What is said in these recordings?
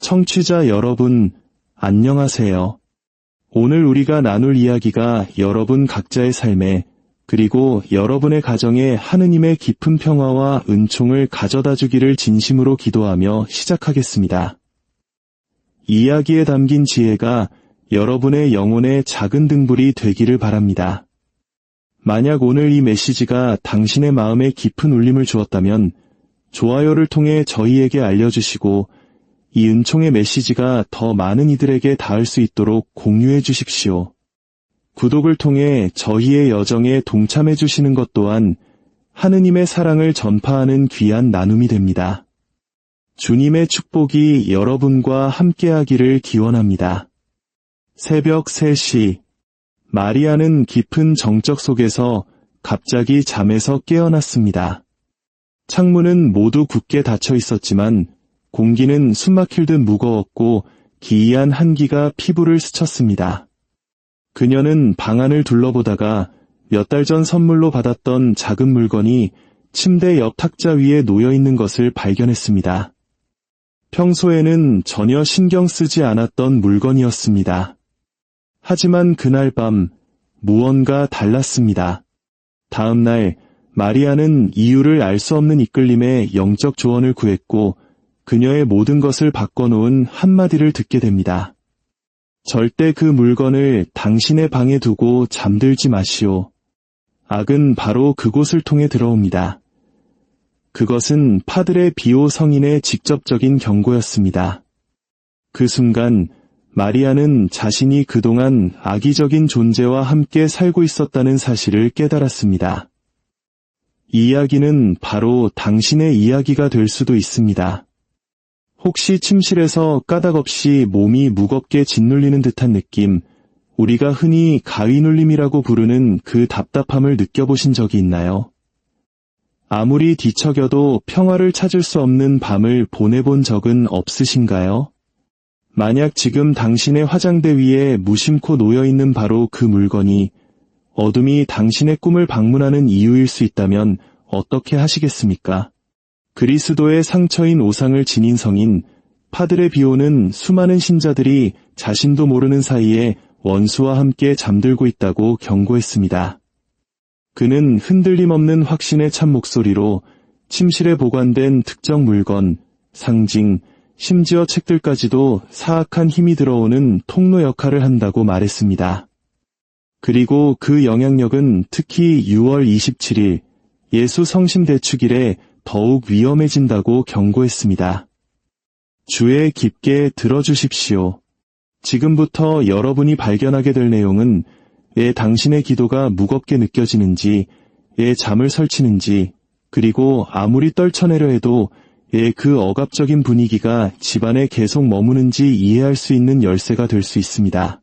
청취자 여러분, 안녕하세요. 오늘 우리가 나눌 이야기가 여러분 각자의 삶에 그리고 여러분의 가정에 하느님의 깊은 평화와 은총을 가져다 주기를 진심으로 기도하며 시작하겠습니다. 이야기에 담긴 지혜가 여러분의 영혼의 작은 등불이 되기를 바랍니다. 만약 오늘 이 메시지가 당신의 마음에 깊은 울림을 주었다면 좋아요를 통해 저희에게 알려주시고 이 은총의 메시지가 더 많은 이들에게 닿을 수 있도록 공유해 주십시오. 구독을 통해 저희의 여정에 동참해 주시는 것 또한 하느님의 사랑을 전파하는 귀한 나눔이 됩니다. 주님의 축복이 여러분과 함께하기를 기원합니다. 새벽 3시, 마리아는 깊은 정적 속에서 갑자기 잠에서 깨어났습니다. 창문은 모두 굳게 닫혀 있었지만 공기는 숨막힐 듯 무거웠고 기이한 한기가 피부를 스쳤습니다. 그녀는 방 안을 둘러보다가 몇 달 전 선물로 받았던 작은 물건이 침대 옆 탁자 위에 놓여 있는 것을 발견했습니다. 평소에는 전혀 신경 쓰지 않았던 물건이었습니다. 하지만 그날 밤 무언가 달랐습니다. 다음 날 마리아는 이유를 알 수 없는 이끌림에 영적 조언을 구했고 그녀의 모든 것을 바꿔놓은 한마디를 듣게 됩니다. 절대 그 물건을 당신의 방에 두고 잠들지 마시오. 악은 바로 그곳을 통해 들어옵니다. 그것은 파드레 비오 성인의 직접적인 경고였습니다. 그 순간 마리아는 자신이 그동안 악의적인 존재와 함께 살고 있었다는 사실을 깨달았습니다. 이 이야기는 바로 당신의 이야기가 될 수도 있습니다. 혹시 침실에서 까닭없이 몸이 무겁게 짓눌리는 듯한 느낌, 우리가 흔히 가위눌림이라고 부르는 그 답답함을 느껴보신 적이 있나요? 아무리 뒤척여도 평화를 찾을 수 없는 밤을 보내본 적은 없으신가요? 만약 지금 당신의 화장대 위에 무심코 놓여있는 바로 그 물건이 어둠이 당신의 꿈을 방문하는 이유일 수 있다면 어떻게 하시겠습니까? 그리스도의 상처인 오상을 지닌 성인 파드레 비오는 수많은 신자들이 자신도 모르는 사이에 원수와 함께 잠들고 있다고 경고했습니다. 그는 흔들림 없는 확신의 참 목소리로 침실에 보관된 특정 물건, 상징, 심지어 책들까지도 사악한 힘이 들어오는 통로 역할을 한다고 말했습니다. 그리고 그 영향력은 특히 6월 27일 예수 성심 대축일에 더욱 위험해진다고 경고했습니다. 주의 깊게 들어주십시오. 지금부터 여러분이 발견하게 될 내용은 왜 당신의 기도가 무겁게 느껴지는지, 왜 잠을 설치는지, 그리고 아무리 떨쳐내려 해도 왜 그 억압적인 분위기가 집안에 계속 머무는지 이해할 수 있는 열쇠가 될 수 있습니다.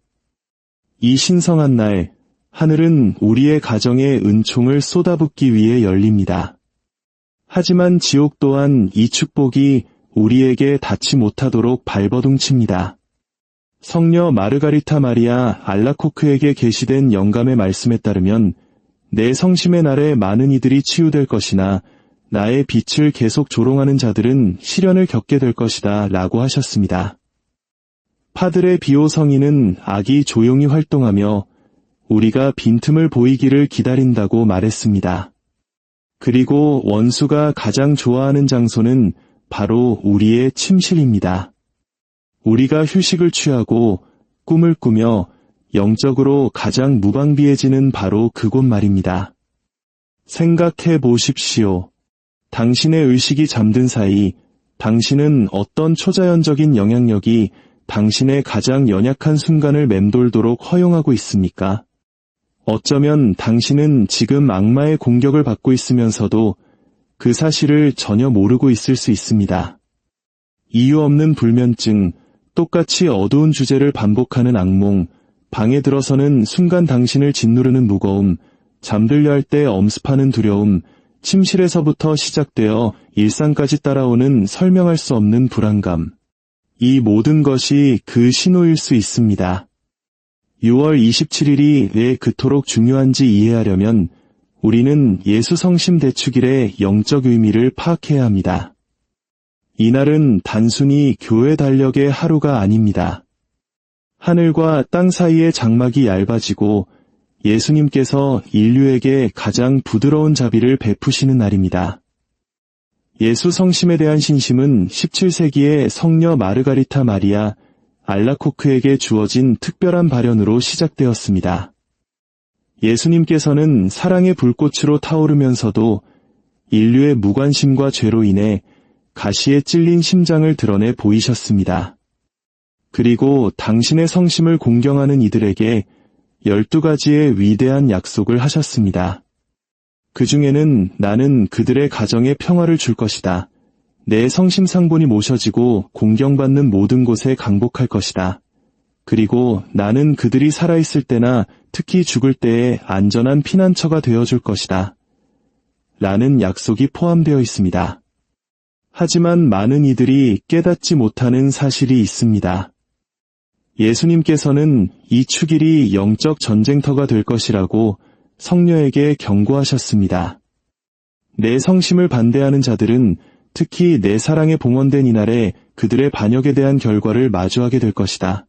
이 신성한 날, 하늘은 우리의 가정에 은총을 쏟아붓기 위해 열립니다. 하지만 지옥 또한 이 축복이 우리에게 닿지 못하도록 발버둥칩니다. 성녀 마르가리타 마리아 알라코크에게 계시된 영감의 말씀에 따르면 내 성심의 날에 많은 이들이 치유될 것이나 나의 빛을 계속 조롱하는 자들은 시련을 겪게 될 것이다 라고 하셨습니다. 파드레 비오 성인은 악이 조용히 활동하며 우리가 빈틈을 보이기를 기다린다고 말했습니다. 그리고 원수가 가장 좋아하는 장소는 바로 우리의 침실입니다. 우리가 휴식을 취하고 꿈을 꾸며 영적으로 가장 무방비해지는 바로 그곳 말입니다. 생각해 보십시오. 당신의 의식이 잠든 사이 당신은 어떤 초자연적인 영향력이 당신의 가장 연약한 순간을 맴돌도록 허용하고 있습니까? 어쩌면 당신은 지금 악마의 공격을 받고 있으면서도 그 사실을 전혀 모르고 있을 수 있습니다. 이유 없는 불면증, 똑같이 어두운 주제를 반복하는 악몽, 방에 들어서는 순간 당신을 짓누르는 무거움, 잠들려 할 때 엄습하는 두려움, 침실에서부터 시작되어 일상까지 따라오는 설명할 수 없는 불안감. 이 모든 것이 그 신호일 수 있습니다. 6월 27일이 왜 그토록 중요한지 이해하려면 우리는 예수 성심 대축일의 영적 의미를 파악해야 합니다. 이날은 단순히 교회 달력의 하루가 아닙니다. 하늘과 땅 사이의 장막이 얇아지고 예수님께서 인류에게 가장 부드러운 자비를 베푸시는 날입니다. 예수 성심에 대한 신심은 17세기에 성녀 마르가리타 마리아 알라코크에게 주어진 특별한 발현으로 시작되었습니다. 예수님께서는 사랑의 불꽃으로 타오르면서도 인류의 무관심과 죄로 인해 가시에 찔린 심장을 드러내 보이셨습니다. 그리고 당신의 성심을 공경하는 이들에게 12가지의 위대한 약속을 하셨습니다. 그 중에는 나는 그들의 가정에 평화를 줄 것이다. 내 성심상본이 모셔지고 공경받는 모든 곳에 강복할 것이다. 그리고 나는 그들이 살아있을 때나 특히 죽을 때에 안전한 피난처가 되어줄 것이다. 라는 약속이 포함되어 있습니다. 하지만 많은 이들이 깨닫지 못하는 사실이 있습니다. 예수님께서는 이 축일이 영적 전쟁터가 될 것이라고 성녀에게 경고하셨습니다. 내 성심을 반대하는 자들은 특히 내 사랑에 봉헌된 이날에 그들의 반역에 대한 결과를 마주하게 될 것이다.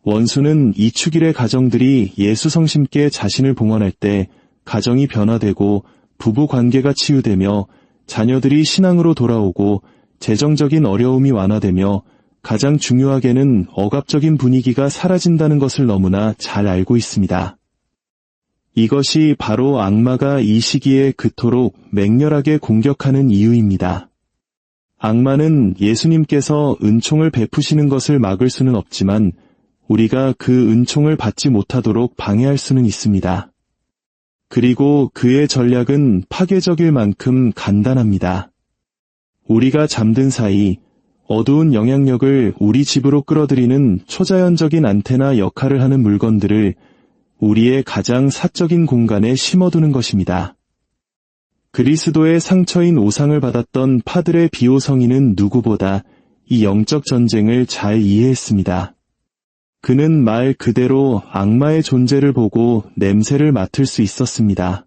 원수는 이 축일의 가정들이 예수 성심께 자신을 봉헌할 때 가정이 변화되고 부부 관계가 치유되며 자녀들이 신앙으로 돌아오고 재정적인 어려움이 완화되며 가장 중요하게는 억압적인 분위기가 사라진다는 것을 너무나 잘 알고 있습니다. 이것이 바로 악마가 이 시기에 그토록 맹렬하게 공격하는 이유입니다. 악마는 예수님께서 은총을 베푸시는 것을 막을 수는 없지만 우리가 그 은총을 받지 못하도록 방해할 수는 있습니다. 그리고 그의 전략은 파괴적일 만큼 간단합니다. 우리가 잠든 사이 어두운 영향력을 우리 집으로 끌어들이는 초자연적인 안테나 역할을 하는 물건들을 우리의 가장 사적인 공간에 심어두는 것입니다. 그리스도의 상처인 오상을 받았던 파드레 비오 성인은 누구보다 이 영적 전쟁을 잘 이해했습니다. 그는 말 그대로 악마의 존재를 보고 냄새를 맡을 수 있었습니다.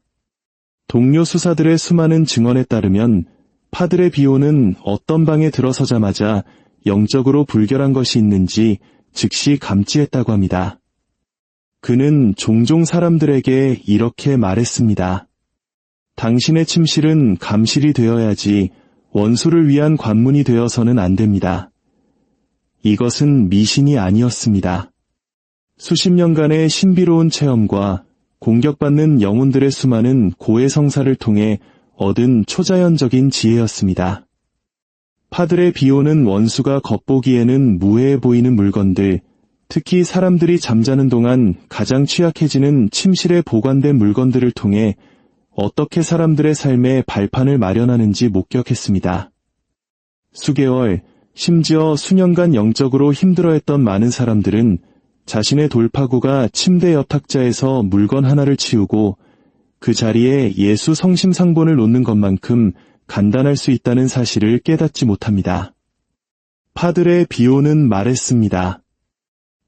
동료 수사들의 수많은 증언에 따르면 파드레 비오는 어떤 방에 들어서자마자 영적으로 불결한 것이 있는지 즉시 감지했다고 합니다. 그는 종종 사람들에게 이렇게 말했습니다. 당신의 침실은 감실이 되어야지 원수를 위한 관문이 되어서는 안 됩니다. 이것은 미신이 아니었습니다. 수십 년간의 신비로운 체험과 공격받는 영혼들의 수많은 고해성사를 통해 얻은 초자연적인 지혜였습니다. 파드레 비오는 원수가 겉보기에는 무해해 보이는 물건들, 특히 사람들이 잠자는 동안 가장 취약해지는 침실에 보관된 물건들을 통해 어떻게 사람들의 삶에 발판을 마련하는지 목격했습니다. 수개월, 심지어 수년간 영적으로 힘들어했던 많은 사람들은 자신의 돌파구가 침대 옆 탁자에서 물건 하나를 치우고 그 자리에 예수 성심 상본을 놓는 것만큼 간단할 수 있다는 사실을 깨닫지 못합니다. 파드레 비오는 말했습니다.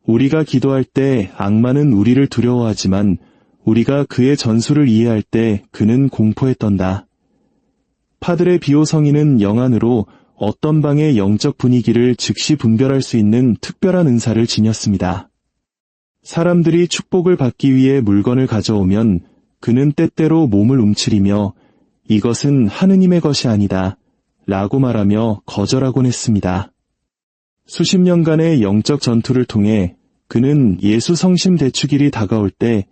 우리가 기도할 때 악마는 우리를 두려워하지만 우리가 그의 전술을 이해할 때 그는 공포에 떤다. 파드레 비오 성인은 영안으로 어떤 방의 영적 분위기를 즉시 분별할 수 있는 특별한 은사를 지녔습니다. 사람들이 축복을 받기 위해 물건을 가져오면 그는 때때로 몸을 움츠리며 이것은 하느님의 것이 아니다 라고 말하며 거절하곤 했습니다. 수십 년간의 영적 전투를 통해 그는 예수 성심 대축일이 다가올 때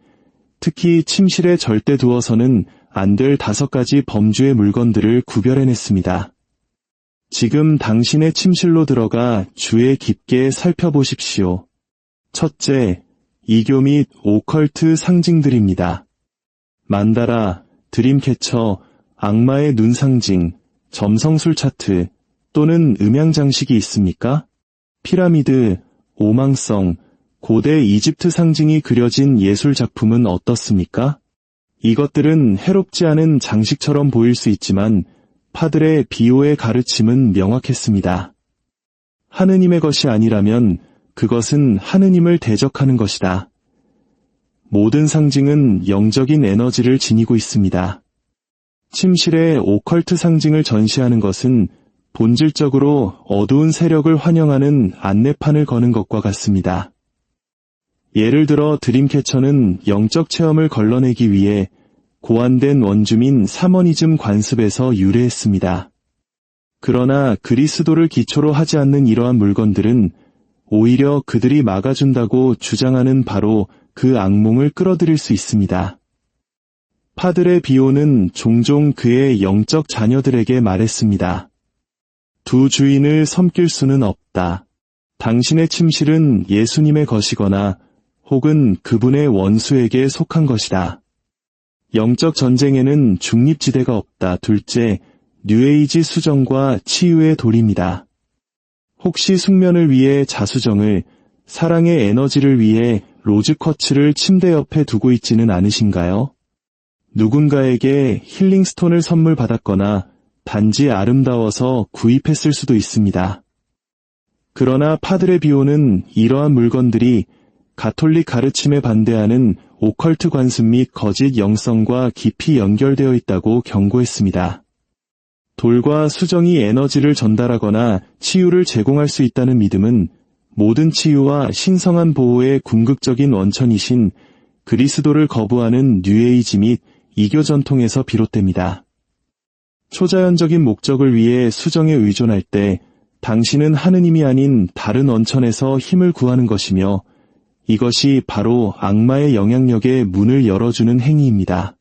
특히 침실에 절대 두어서는 안 될 5가지 범주의 물건들을 구별해냈습니다. 지금 당신의 침실로 들어가 주의 깊게 살펴보십시오. 첫째, 이교 및 오컬트 상징들입니다. 만다라, 드림캐쳐, 악마의 눈 상징, 점성술 차트 또는 음향 장식이 있습니까? 피라미드, 오망성, 고대 이집트 상징이 그려진 예술 작품은 어떻습니까? 이것들은 해롭지 않은 장식처럼 보일 수 있지만 파드레 비오의 가르침은 명확했습니다. 하느님의 것이 아니라면 그것은 하느님을 대적하는 것이다. 모든 상징은 영적인 에너지를 지니고 있습니다. 침실에 오컬트 상징을 전시하는 것은 본질적으로 어두운 세력을 환영하는 안내판을 거는 것과 같습니다. 예를 들어 드림캐쳐는 영적 체험을 걸러내기 위해 고안된 원주민 사머니즘 관습에서 유래했습니다. 그러나 그리스도를 기초로 하지 않는 이러한 물건들은 오히려 그들이 막아준다고 주장하는 바로 그 악몽을 끌어들일 수 있습니다. 파드레 비오는 종종 그의 영적 자녀들에게 말했습니다. 두 주인을 섬길 수는 없다. 당신의 침실은 예수님의 것이거나 혹은 그분의 원수에게 속한 것이다. 영적 전쟁에는 중립지대가 없다. 둘째, 뉴에이지 수정과 치유의 도리입니다. 혹시 숙면을 위해 자수정을, 사랑의 에너지를 위해 로즈쿼츠를 침대 옆에 두고 있지는 않으신가요? 누군가에게 힐링스톤을 선물 받았거나 단지 아름다워서 구입했을 수도 있습니다. 그러나 파드레 비오는 이러한 물건들이 가톨릭 가르침에 반대하는 오컬트 관습 및 거짓 영성과 깊이 연결되어 있다고 경고했습니다. 돌과 수정이 에너지를 전달하거나 치유를 제공할 수 있다는 믿음은 모든 치유와 신성한 보호의 궁극적인 원천이신 그리스도를 거부하는 뉴에이지 및 이교 전통에서 비롯됩니다. 초자연적인 목적을 위해 수정에 의존할 때 당신은 하느님이 아닌 다른 원천에서 힘을 구하는 것이며 이것이 바로 악마의 영향력에 문을 열어주는 행위입니다.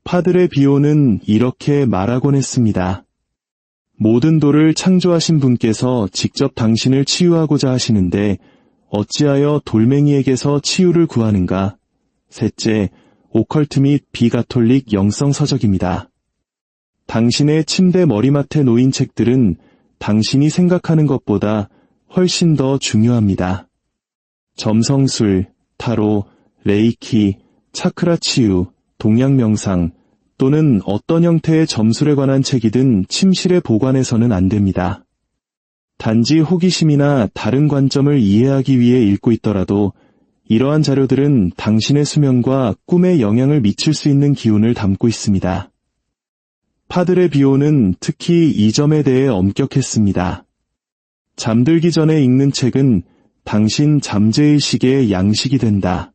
파드레 비오는 이렇게 말하곤 했습니다. 모든 돌을 창조하신 분께서 직접 당신을 치유하고자 하시는데 어찌하여 돌멩이에게서 치유를 구하는가? 셋째, 오컬트 및 비가톨릭 영성 서적입니다. 당신의 침대 머리맡에 놓인 책들은 당신이 생각하는 것보다 훨씬 더 중요합니다. 점성술, 타로, 레이키, 차크라 치유, 동양 명상 또는 어떤 형태의 점술에 관한 책이든 침실에 보관해서는 안 됩니다. 단지 호기심이나 다른 관점을 이해하기 위해 읽고 있더라도 이러한 자료들은 당신의 수면과 꿈에 영향을 미칠 수 있는 기운을 담고 있습니다. 파드레 비오는 특히 이 점에 대해 엄격했습니다. 잠들기 전에 읽는 책은 당신 잠재의식의 양식이 된다.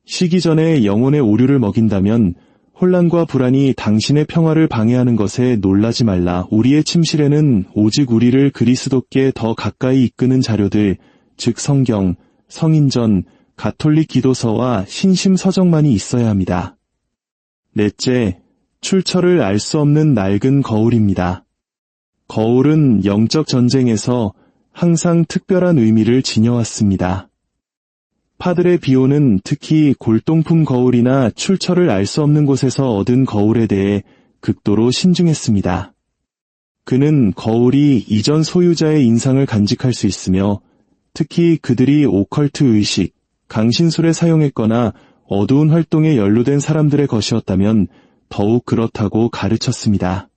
쉬기 전에 영혼의 오류를 먹인다면 혼란과 불안이 당신의 평화를 방해하는 것에 놀라지 말라. 우리의 침실에는 오직 우리를 그리스도께 더 가까이 이끄는 자료들, 즉 성경, 성인전, 가톨릭 기도서와 신심 서적만이 있어야 합니다. 넷째, 출처를 알 수 없는 낡은 거울입니다. 거울은 영적 전쟁에서 항상 특별한 의미를 지녀왔습니다. 파드레 비오는 특히 골동품 거울이나 출처를 알 수 없는 곳에서 얻은 거울에 대해 극도로 신중했습니다. 그는 거울이 이전 소유자의 인상을 간직할 수 있으며 특히 그들이 오컬트 의식, 강신술에 사용했거나 어두운 활동에 연루된 사람들의 것이었다면 더욱 그렇다고 가르쳤습니다.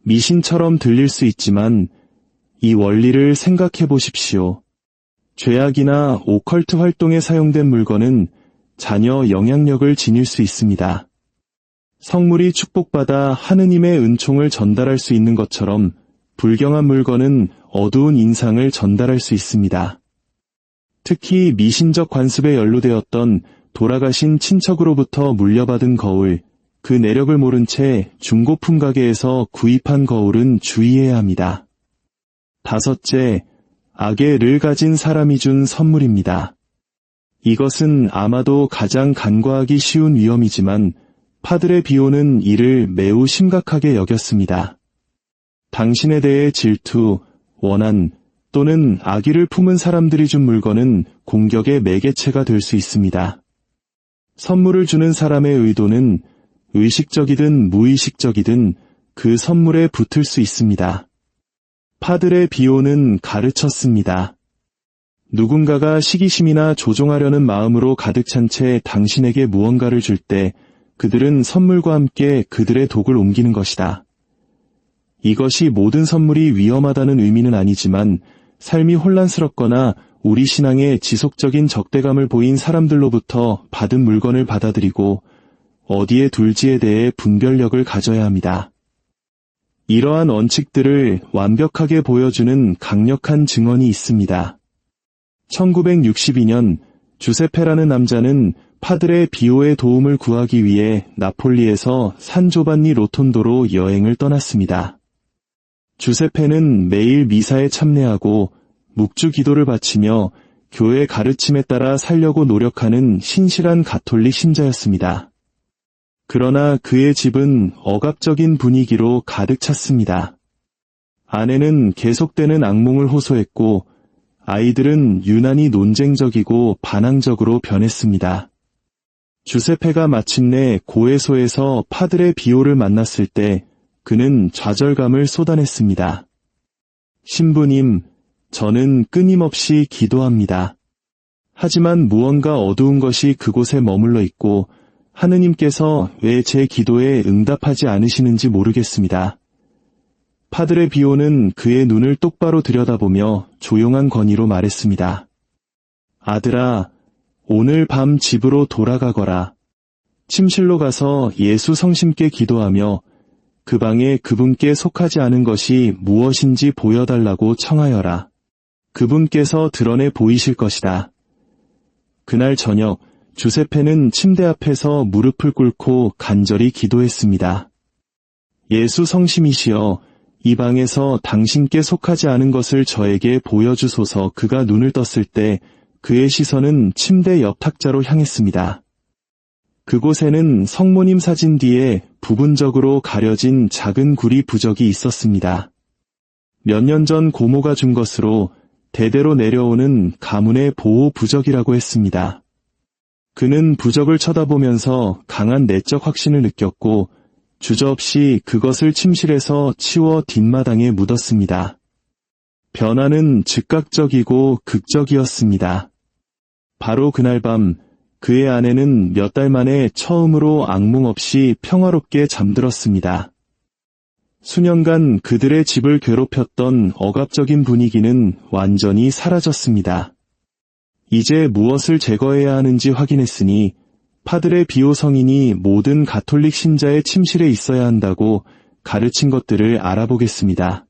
미신처럼 들릴 수 있지만 이 원리를 생각해 보십시오. 죄악이나 오컬트 활동에 사용된 물건은 자녀 영향력을 지닐 수 있습니다. 성물이 축복받아 하느님의 은총을 전달할 수 있는 것처럼 불경한 물건은 어두운 인상을 전달할 수 있습니다. 특히 미신적 관습에 연루되었던 돌아가신 친척으로부터 물려받은 거울, 그 내력을 모른 채 중고품 가게에서 구입한 거울은 주의해야 합니다. 다섯째, 악의 를 가진 사람이 준 선물입니다. 이것은 아마도 가장 간과하기 쉬운 위험이지만 파드레 비오는 이를 매우 심각하게 여겼습니다. 당신에 대해 질투, 원한 또는 악의를 품은 사람들이 준 물건은 공격의 매개체가 될 수 있습니다. 선물을 주는 사람의 의도는 의식적이든 무의식적이든 그 선물에 붙을 수 있습니다. 파드레 비오는 가르쳤습니다. 누군가가 시기심이나 조종하려는 마음으로 가득 찬 채 당신에게 무언가를 줄 때 그들은 선물과 함께 그들의 독을 옮기는 것이다. 이것이 모든 선물이 위험하다는 의미는 아니지만 삶이 혼란스럽거나 우리 신앙에 지속적인 적대감을 보인 사람들로부터 받은 물건을 받아들이고 어디에 둘지에 대해 분별력을 가져야 합니다. 이러한 원칙들을 완벽하게 보여주는 강력한 증언이 있습니다. 1962년 주세페라는 남자는 파드레 비오의 도움을 구하기 위해 나폴리에서 산 조반니 로톤도로 여행을 떠났습니다. 주세페는 매일 미사에 참례하고 묵주 기도를 바치며 교회 가르침에 따라 살려고 노력하는 신실한 가톨릭 신자였습니다. 그러나 그의 집은 억압적인 분위기로 가득 찼습니다. 아내는 계속되는 악몽을 호소했고 아이들은 유난히 논쟁적이고 반항적으로 변했습니다. 주세페가 마침내 고해소에서 파드레 비오를 만났을 때 그는 좌절감을 쏟아냈습니다. 신부님, 저는 끊임없이 기도합니다. 하지만 무언가 어두운 것이 그곳에 머물러 있고 하느님께서 왜 제 기도에 응답하지 않으시는지 모르겠습니다. 파드레 비오는 그의 눈을 똑바로 들여다보며 조용한 건의로 말했습니다. 아들아, 오늘 밤 집으로 돌아가거라. 침실로 가서 예수 성심께 기도하며 그 방에 그분께 속하지 않은 것이 무엇인지 보여달라고 청하여라. 그분께서 드러내 보이실 것이다. 그날 저녁 주세페는 침대 앞에서 무릎을 꿇고 간절히 기도했습니다. 예수 성심이시여, 이 방에서 당신께 속하지 않은 것을 저에게 보여주소서. 그가 눈을 떴을 때 그의 시선은 침대 옆 탁자로 향했습니다. 그곳에는 성모님 사진 뒤에 부분적으로 가려진 작은 구리 부적이 있었습니다. 몇 년 전 고모가 준 것으로 대대로 내려오는 가문의 보호 부적이라고 했습니다. 그는 부적을 쳐다보면서 강한 내적 확신을 느꼈고 주저없이 그것을 침실에서 치워 뒷마당에 묻었습니다. 변화는 즉각적이고 극적이었습니다. 바로 그날 밤 그의 아내는 몇 달 만에 처음으로 악몽 없이 평화롭게 잠들었습니다. 수년간 그들의 집을 괴롭혔던 억압적인 분위기는 완전히 사라졌습니다. 이제 무엇을 제거해야 하는지 확인했으니 파드레 비오 성인이 모든 가톨릭 신자의 침실에 있어야 한다고 가르친 것들을 알아보겠습니다.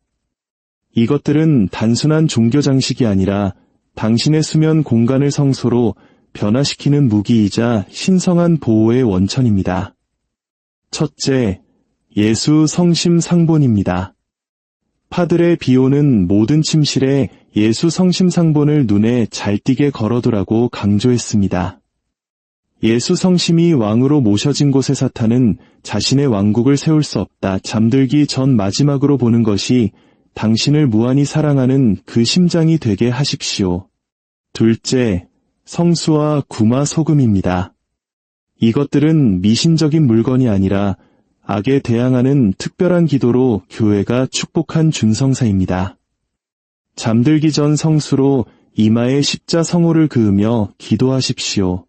이것들은 단순한 종교 장식이 아니라 당신의 수면 공간을 성소로 변화시키는 무기이자 신성한 보호의 원천입니다. 첫째, 예수 성심 상본입니다. 파드레 비오는 모든 침실에 예수 성심 상본을 눈에 잘 띄게 걸어두라고 강조했습니다. 예수 성심이 왕으로 모셔진 곳의 사탄은 자신의 왕국을 세울 수 없다. 잠들기 전 마지막으로 보는 것이 당신을 무한히 사랑하는 그 심장이 되게 하십시오. 둘째, 성수와 구마 소금입니다. 이것들은 미신적인 물건이 아니라 악에 대항하는 특별한 기도로 교회가 축복한 준성사입니다. 잠들기 전 성수로 이마에 십자 성호를 그으며 기도하십시오.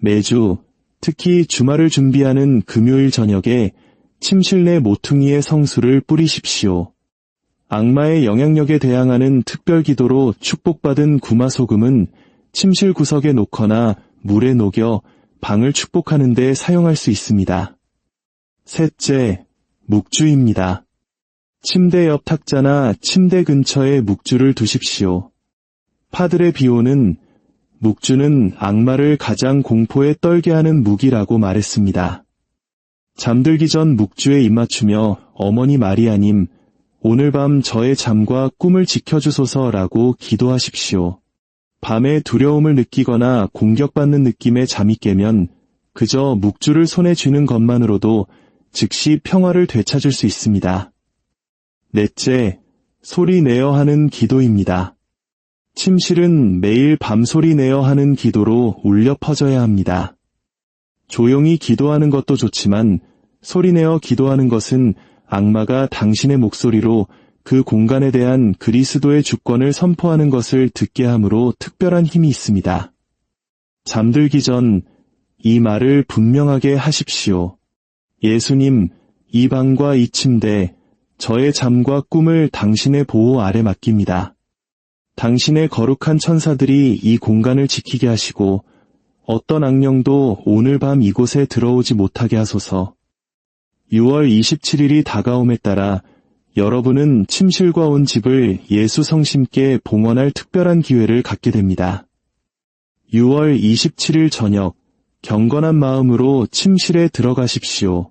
매주, 특히 주말을 준비하는 금요일 저녁에 침실 내 모퉁이에 성수를 뿌리십시오. 악마의 영향력에 대항하는 특별 기도로 축복받은 구마소금은 침실 구석에 놓거나 물에 녹여 방을 축복하는 데 사용할 수 있습니다. 셋째, 묵주입니다. 침대 옆 탁자나 침대 근처에 묵주를 두십시오. 파드레 비오는 묵주는 악마를 가장 공포에 떨게 하는 무기라고 말했습니다. 잠들기 전 묵주에 입맞추며 어머니 마리아님, 오늘 밤 저의 잠과 꿈을 지켜주소서라고 기도하십시오. 밤에 두려움을 느끼거나 공격받는 느낌에 잠이 깨면 그저 묵주를 손에 쥐는 것만으로도 즉시 평화를 되찾을 수 있습니다. 넷째, 소리 내어 하는 기도입니다. 침실은 매일 밤소리 내어 하는 기도로 울려 퍼져야 합니다. 조용히 기도하는 것도 좋지만 소리 내어 기도하는 것은 악마가 당신의 목소리로 그 공간에 대한 그리스도의 주권을 선포하는 것을 듣게 함으로 특별한 힘이 있습니다. 잠들기 전 이 말을 분명하게 하십시오. 예수님, 이 방과 이 침대, 저의 잠과 꿈을 당신의 보호 아래 맡깁니다. 당신의 거룩한 천사들이 이 공간을 지키게 하시고 어떤 악령도 오늘 밤 이곳에 들어오지 못하게 하소서. 6월 27일이 다가옴에 따라 여러분은 침실과 온 집을 예수 성심께 봉헌할 특별한 기회를 갖게 됩니다. 6월 27일 저녁, 경건한 마음으로 침실에 들어가십시오.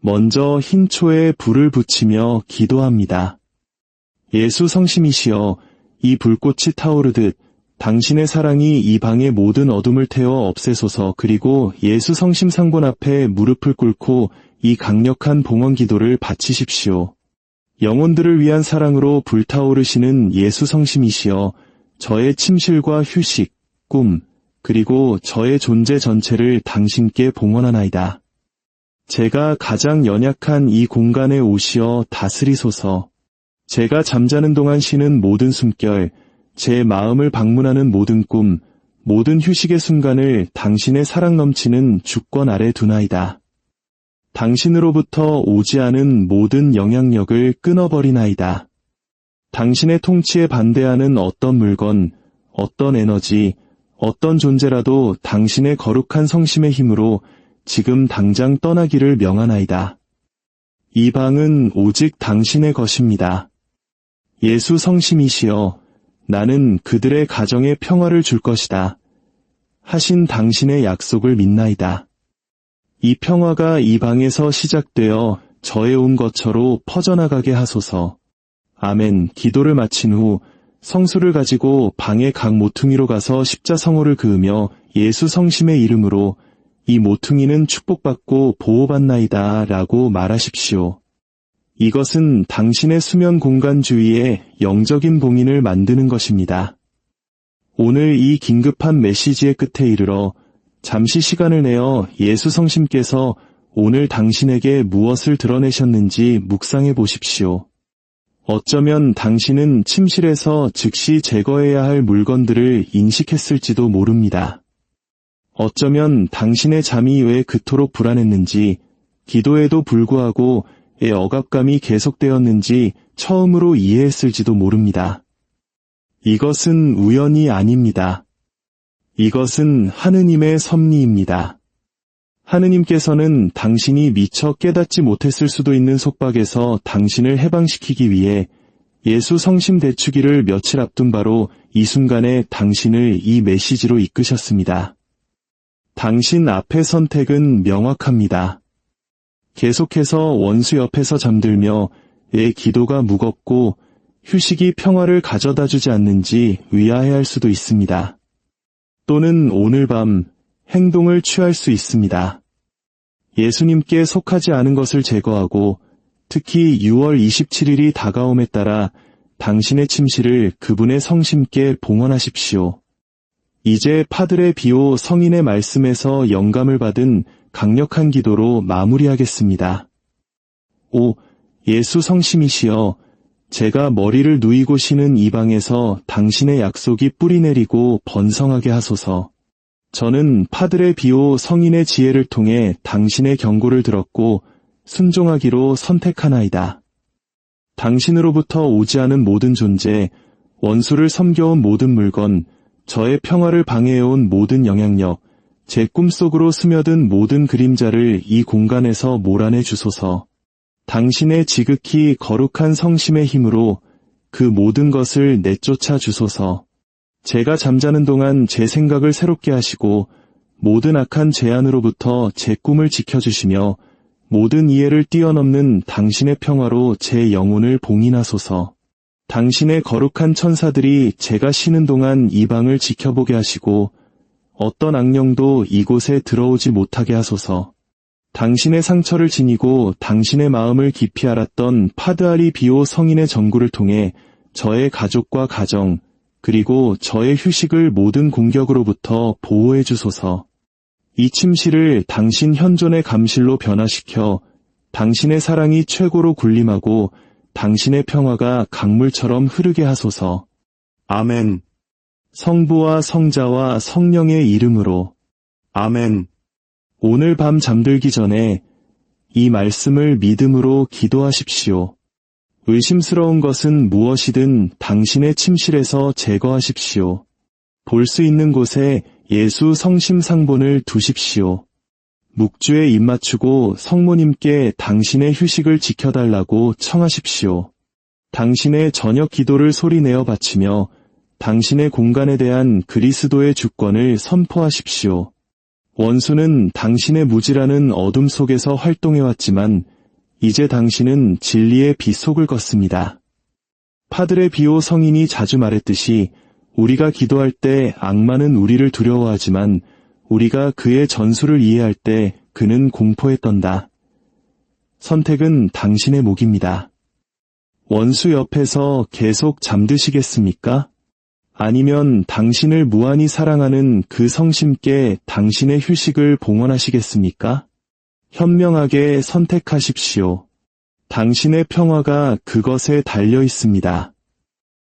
먼저 흰 초에 불을 붙이며 기도합니다. 예수 성심이시여, 이 불꽃이 타오르듯 당신의 사랑이 이 방의 모든 어둠을 태워 없애소서. 그리고 예수 성심 상본 앞에 무릎을 꿇고 이 강력한 봉헌 기도를 바치십시오. 영혼들을 위한 사랑으로 불타오르시는 예수 성심이시여, 저의 침실과 휴식, 꿈, 그리고 저의 존재 전체를 당신께 봉헌하나이다. 제가 가장 연약한 이 공간에 오시어 다스리소서. 제가 잠자는 동안 쉬는 모든 숨결, 제 마음을 방문하는 모든 꿈, 모든 휴식의 순간을 당신의 사랑 넘치는 주권 아래 두나이다. 당신으로부터 오지 않은 모든 영향력을 끊어버리나이다. 당신의 통치에 반대하는 어떤 물건, 어떤 에너지, 어떤 존재라도 당신의 거룩한 성심의 힘으로 지금 당장 떠나기를 명하나이다. 이 방은 오직 당신의 것입니다. 예수 성심이시여, 나는 그들의 가정에 평화를 줄 것이다 하신 당신의 약속을 믿나이다. 이 평화가 이 방에서 시작되어 저의 온 거처로 퍼져나가게 하소서. 아멘. 기도를 마친 후 성수를 가지고 방의 각 모퉁이로 가서 십자성호를 그으며 예수 성심의 이름으로 이 모퉁이는 축복받고 보호받나이다 라고 말하십시오. 이것은 당신의 수면 공간 주위에 영적인 봉인을 만드는 것입니다. 오늘 이 긴급한 메시지의 끝에 이르러 잠시 시간을 내어 예수 성심께서 오늘 당신에게 무엇을 드러내셨는지 묵상해 보십시오. 어쩌면 당신은 침실에서 즉시 제거해야 할 물건들을 인식했을지도 모릅니다. 어쩌면 당신의 잠이 왜 그토록 불안했는지, 기도에도 불구하고 의 억압감이 계속되었는지 처음으로 이해했을지도 모릅니다. 이것은 우연이 아닙니다. 이것은 하느님의 섭리입니다. 하느님께서는 당신이 미처 깨닫지 못했을 수도 있는 속박에서 당신을 해방시키기 위해 예수 성심 대축일을 며칠 앞둔 바로 이 순간에 당신을 이 메시지로 이끄셨습니다. 당신 앞의 선택은 명확합니다. 계속해서 원수 옆에서 잠들며 내 기도가 무겁고 휴식이 평화를 가져다 주지 않는지 의아해할 수도 있습니다. 또는 오늘 밤 행동을 취할 수 있습니다. 예수님께 속하지 않은 것을 제거하고 특히 6월 27일이 다가옴에 따라 당신의 침실을 그분의 성심께 봉헌하십시오. 이제 파드레 비오 성인의 말씀에서 영감을 받은 강력한 기도로 마무리하겠습니다. 오, 예수 성심이시여, 제가 머리를 누이고 쉬는 이 방에서 당신의 약속이 뿌리내리고 번성하게 하소서. 저는 파드레 비오 성인의 지혜를 통해 당신의 경고를 들었고 순종하기로 선택하나이다. 당신으로부터 오지 않은 모든 존재, 원수를 섬겨온 모든 물건, 저의 평화를 방해해온 모든 영향력, 제 꿈속으로 스며든 모든 그림자를 이 공간에서 몰아내 주소서. 당신의 지극히 거룩한 성심의 힘으로 그 모든 것을 내쫓아 주소서. 제가 잠자는 동안 제 생각을 새롭게 하시고 모든 악한 제안으로부터 제 꿈을 지켜주시며 모든 이해를 뛰어넘는 당신의 평화로 제 영혼을 봉인하소서. 당신의 거룩한 천사들이 제가 쉬는 동안 이 방을 지켜보게 하시고 어떤 악령도 이곳에 들어오지 못하게 하소서. 당신의 상처를 지니고 당신의 마음을 깊이 알았던 파드아리 비오 성인의 전구를 통해 저의 가족과 가정, 그리고 저의 휴식을 모든 공격으로부터 보호해 주소서. 이 침실을 당신 현존의 감실로 변화시켜 당신의 사랑이 최고로 군림하고 당신의 평화가 강물처럼 흐르게 하소서. 아멘. 성부와 성자와 성령의 이름으로. 아멘. 오늘 밤 잠들기 전에 이 말씀을 믿음으로 기도하십시오. 의심스러운 것은 무엇이든 당신의 침실에서 제거하십시오. 볼 수 있는 곳에 예수 성심 상본을 두십시오. 묵주에 입맞추고 성모님께 당신의 휴식을 지켜달라고 청하십시오. 당신의 저녁 기도를 소리내어 바치며 당신의 공간에 대한 그리스도의 주권을 선포하십시오. 원수는 당신의 무지라는 어둠 속에서 활동해왔지만 이제 당신은 진리의 빛 속을 걷습니다. 파드레 비오 성인이 자주 말했듯이 우리가 기도할 때 악마는 우리를 두려워하지만 우리가 그의 전술을 이해할 때 그는 공포에 떤다. 선택은 당신의 몫입니다. 원수 옆에서 계속 잠드시겠습니까? 아니면 당신을 무한히 사랑하는 그 성심께 당신의 휴식을 봉헌하시겠습니까? 현명하게 선택하십시오. 당신의 평화가 그것에 달려 있습니다.